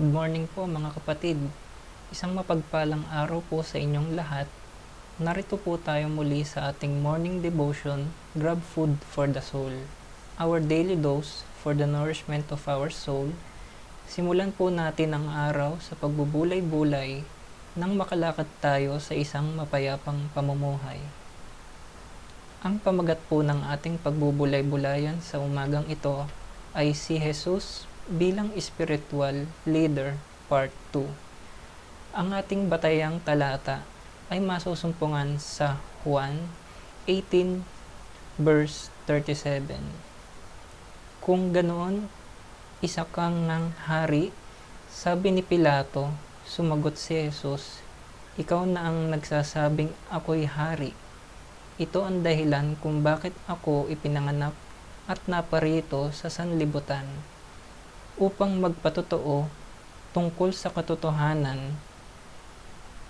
Good morning po mga kapatid. Isang mapagpalang araw po sa inyong lahat. Narito po tayo muli sa ating morning devotion, Grab Food for the Soul. Our daily dose for the nourishment of our soul. Simulan po natin ang araw sa pagbubulay-bulay nang makalakad tayo sa isang mapayapang pamumuhay. Ang pamagat po ng ating pagbubulay-bulayan sa umagang ito ay si Jesus bilang spiritual leader part 2. Ang ating batayang talata ay masusumpungan sa Juan 18 verse 37. Kung ganoon, isa kang ng hari, sabi ni Pilato. Sumagot si Jesus, ikaw na ang nagsasabing ako'y hari. Ito ang dahilan kung bakit ako ipinanganak at naparito sa sanlibutan, upang magpatotoo tungkol sa katotohanan.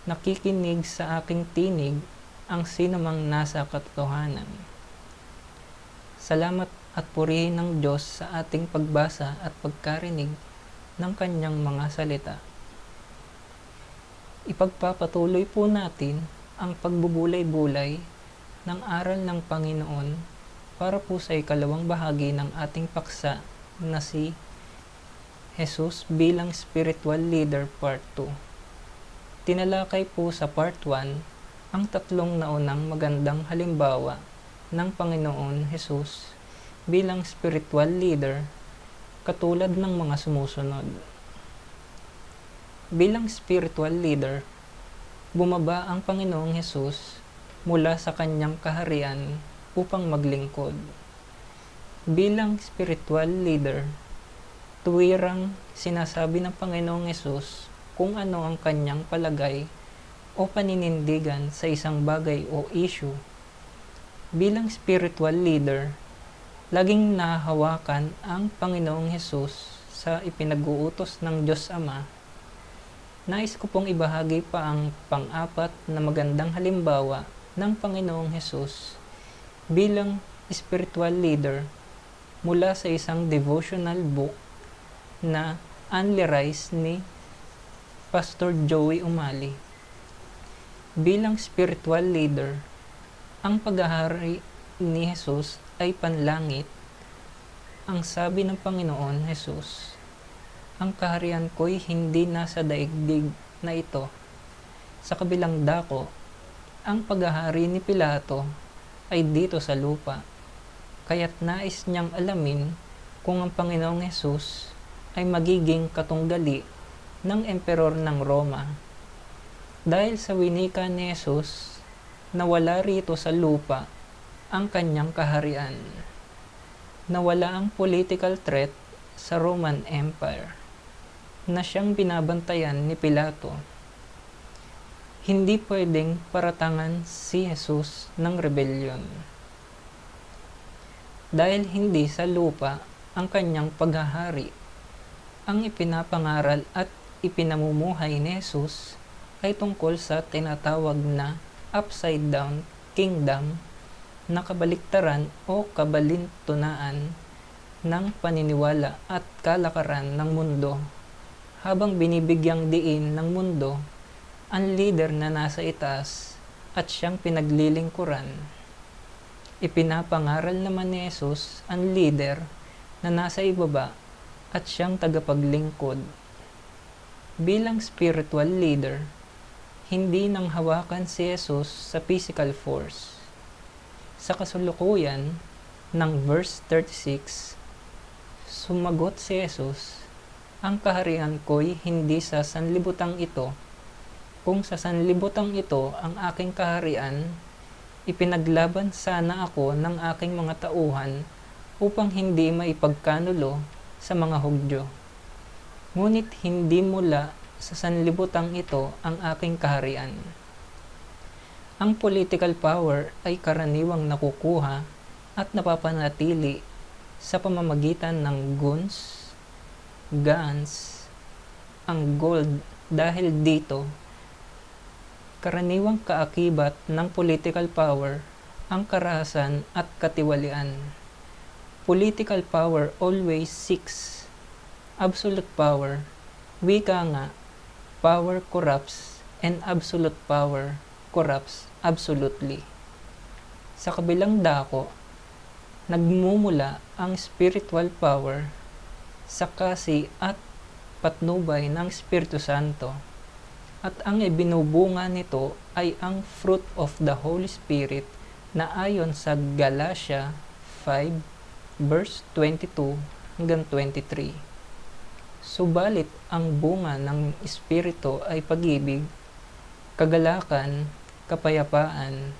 Nakikinig sa aking tinig ang sinumang nasa katotohanan. Salamat at purihin ng Diyos sa ating pagbasa at pagkarinig ng kanyang mga salita. Ipagpapatuloy po natin ang pagbubulay-bulay ng aral ng Panginoon para po sa ikalawang bahagi ng ating paksa na si Jesus bilang spiritual leader part 2. Tinalakay po sa part 1 ang tatlong naunang magandang halimbawa ng Panginoon Jesus bilang spiritual leader katulad ng mga sumusunod. Bilang spiritual leader, bumaba ang Panginoong Hesus mula sa kanyang kaharian upang maglingkod. Bilang spiritual leader, tuwirang sinasabi ng Panginoong Hesus kung ano ang kanyang palagay o paninindigan sa isang bagay o issue. Bilang spiritual leader, laging nahahawakan ang Panginoong Hesus sa ipinag-uutos ng Diyos Ama. Nais ko pong ibahagi pa ang pang-apat na magandang halimbawa ng Panginoong Hesus bilang spiritual leader mula sa isang devotional book na Only Rise ni Pastor Joey Umali. Bilang spiritual leader, ang paghahari ni Hesus ay panlangit. Ang sabi ng Panginoon Hesus, ang kaharian ko'y hindi nasa daigdig na ito. Sa kabilang dako, ang paghahari ni Pilato ay dito sa lupa. Kaya't nais niyang alamin kung ang Panginoong Hesus ay magiging katunggali ng emperor ng Roma. Dahil sa winika ni Hesus, nawala rito sa lupa ang kanyang kaharian. Nawala ang political threat sa Roman Empire na siyang binabantayan ni Pilato. Hindi pwedeng paratangan si Hesus ng rebellion. Dahil hindi sa lupa ang kanyang paghahari, ang ipinapangaral at ipinamumuhay ni Hesus ay tungkol sa tinatawag na upside down kingdom na kabaliktaran o kabalintunaan ng paniniwala at kalakaran ng mundo, habang binibigyang diin ng mundo ang leader na nasa itaas at siyang pinaglilingkuran. Ipinapangaral naman ni Hesus ang leader na nasa ibaba at siyang tagapaglingkod. Bilang spiritual leader, hindi nang hawakan si Hesus sa physical force. Sa kasulukuyan ng verse 36, sumagot si Hesus, ang kaharian ko'y hindi sa sanlibutang ito. Kung sa sanlibutang ito ang aking kaharian, ipinaglaban sana ako ng aking mga tauhan upang hindi maipagkanulo sa mga Hudyo. Ngunit hindi mula sa sanlibutang ito ang aking kaharian. Ang political power ay karaniwang nakukuha at napapanatili sa pamamagitan ng guns, ang gold. Dahil dito, karaniwang kaakibat ng political power ang karahasan at katiwalian. Political power always seeks absolute power. Wika nga, power corrupts and absolute power corrupts absolutely. Sa kabilang dako, nagmumula ang spiritual power sa kasi at patnubay ng Espiritu Santo, at ang ibinubunga nito ay ang fruit of the Holy Spirit na ayon sa Galatia 5 verse 22 hanggang 23. Subalit ang bunga ng Espiritu ay pag-ibig, kagalakan, kapayapaan,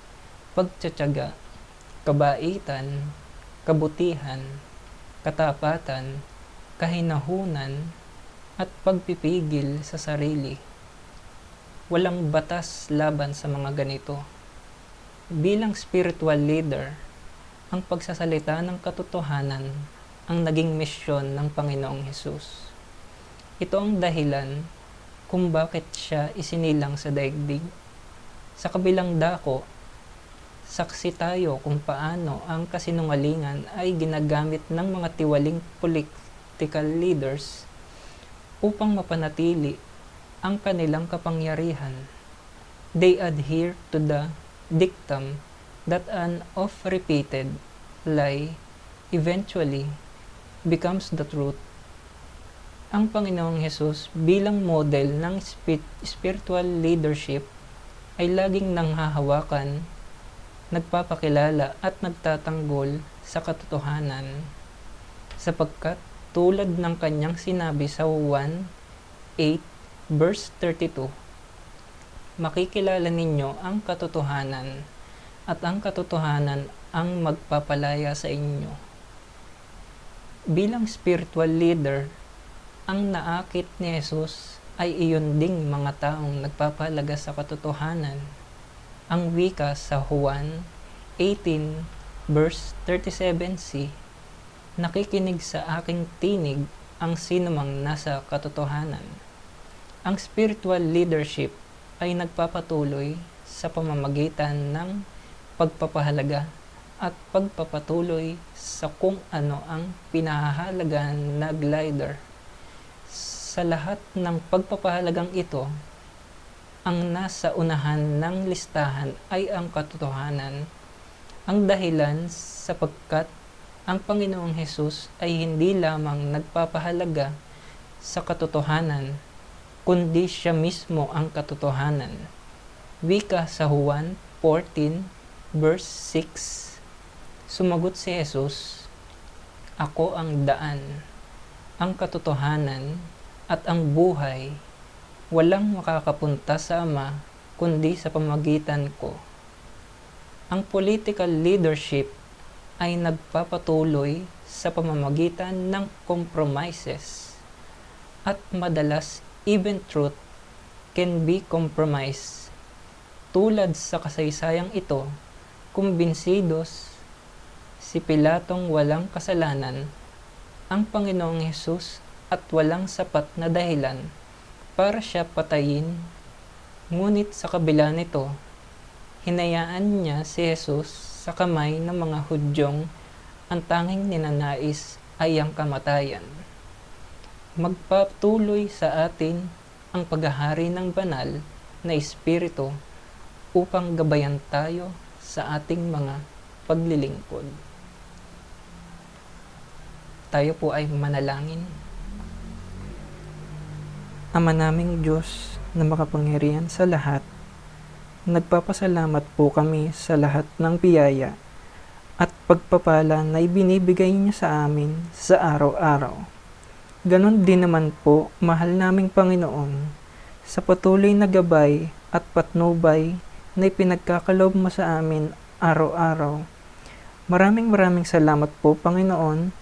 pagtiyatiyaga, kabaitan, kabutihan, katapatan, kahinahunan, at pagpipigil sa sarili. Walang batas laban sa mga ganito. Bilang spiritual leader, ang pagsasalita ng katotohanan ang naging misyon ng Panginoong Hesus. Ito ang dahilan kung bakit siya isinilang sa daigdig. Sa kabilang dako, saksi tayo kung paano ang kasinungalingan ay ginagamit ng mga tiwaling political leaders upang mapanatili ang kanilang kapangyarihan. They adhere to the dictum that an oft-repeated lie eventually becomes the truth. Ang Panginoong Hesus bilang model ng spiritual leadership ay laging nanghahawakan, nagpapakilala at nagtatanggol sa katotohanan, sapagkat tulad ng kanyang sinabi sa 1:8 verse 32, makikilala ninyo ang katotohanan, at ang katotohanan ang magpapalaya sa inyo. Bilang spiritual leader, ang naakit ni Jesus ay iyon ding mga taong nagpapahalaga sa katotohanan. Ang wika sa Juan 18 verse 37c, nakikinig sa aking tinig ang sinumang nasa katotohanan. Ang spiritual leadership ay nagpapatuloy sa pamamagitan ng pagpapahalaga at pagpapatuloy sa kung ano ang pinahahalagan na glider. Sa lahat ng pagpapahalagang ito, ang nasa unahan ng listahan ay ang katotohanan. Ang dahilan sapagkat ang Panginoong Hesus ay hindi lamang nagpapahalaga sa katotohanan, kundi siya mismo ang katotohanan. Wika sa Juan 14 verse 6. Sumagot si Jesus, "Ako ang daan, ang katotohanan, at ang buhay. Walang makakapunta sa Ama kundi sa pamamagitan ko." Ang political leadership ay nagpapatuloy sa pamamagitan ng compromises, at madalas even truth can be compromised. Tulad sa kasaysayang ito, kumbinsidos si Pilatong walang kasalanan ang Panginoong Hesus at walang sapat na dahilan para siya patayin. Ngunit sa kabila nito, hinayaan niya si Jesus sa kamay ng mga Hudyong ang tanging ninanais ay ang kamatayan. Magpatuloy sa atin ang paghahari ng banal na Espiritu upang gabayan tayo sa ating mga paglilingkod. Tayo po ay manalangin. Ama naming Diyos na makapangyarihan sa lahat, nagpapasalamat po kami sa lahat ng biyaya at pagpapala na ibinibigay niyo sa amin sa araw-araw. Ganon din naman po, mahal naming Panginoon, sa patuloy na gabay at patnubay na ipinagkakaloob mo sa amin araw-araw. Maraming salamat po, Panginoon.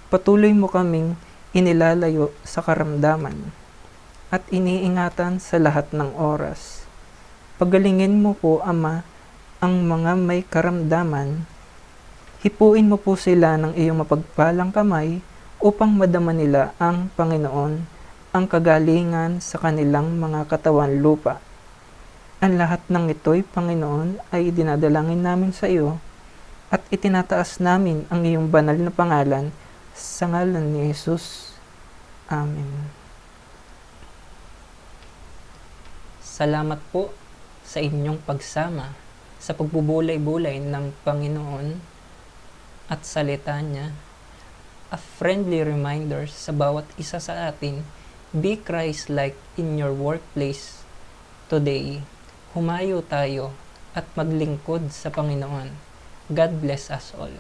Patuloy mo kaming inilalayo sa karamdaman at iniingatan sa lahat ng oras. Pagalingin mo po, Ama, ang mga may karamdaman. Hipuin mo po sila ng iyong mapagpalang kamay upang madama nila ang Panginoon, ang kagalingan sa kanilang mga katawan lupa. Ang lahat ng ito'y, Panginoon, ay dinadalangin namin sa iyo at itinataas namin ang iyong banal na pangalan sa ngalan ni Jesus. Amen. Salamat po sa inyong pagsama sa pagbubulay-bulay ng Panginoon at salita niya. A friendly reminder sa bawat isa sa atin, be Christ-like in your workplace today. Humayo tayo at maglingkod sa Panginoon. God bless us all.